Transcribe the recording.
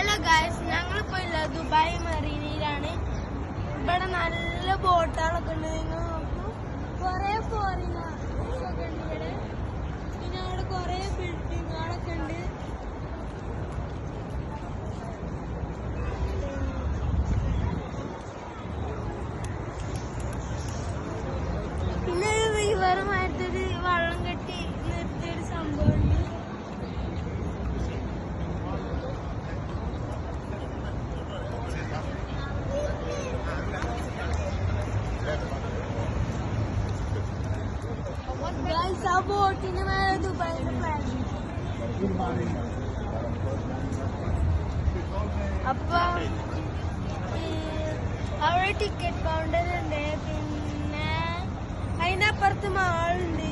Hello guys, ഞങ്ങളിപ്പോ ഉള്ളത് Dubai മറീനയിലാണ്. ഇവിടെ നല്ല ബോട്ടുകളൊക്കെ ഉണ്ട്. നിങ്ങൾ നോക്കൂ, കൊറേ ഫോറിനേഴ്സ് ഒക്കെ ഉണ്ട് ഇവിടെ. പിന്നെ അവിടെ കൊറേ ബിൽഡിങ്ങുകളൊക്കെ ഉണ്ട്. പിന്നെ ഒരു റിവറുമായിട്ടൊരു വള്ളം കെട്ടി നിർത്തിയൊരു സംഭവമുണ്ട്. ഗൈസ്, ആ ബോട്ടിന് മേലെ ദുബായിയുടെ ഫ്ലാഗ്. അപ്പൊ അവിടെ ടിക്കറ്റ് കൗണ്ടർ ഉണ്ട്. പിന്നെ അതിന്റെ അപ്പുറത്ത് മാളുണ്ട്.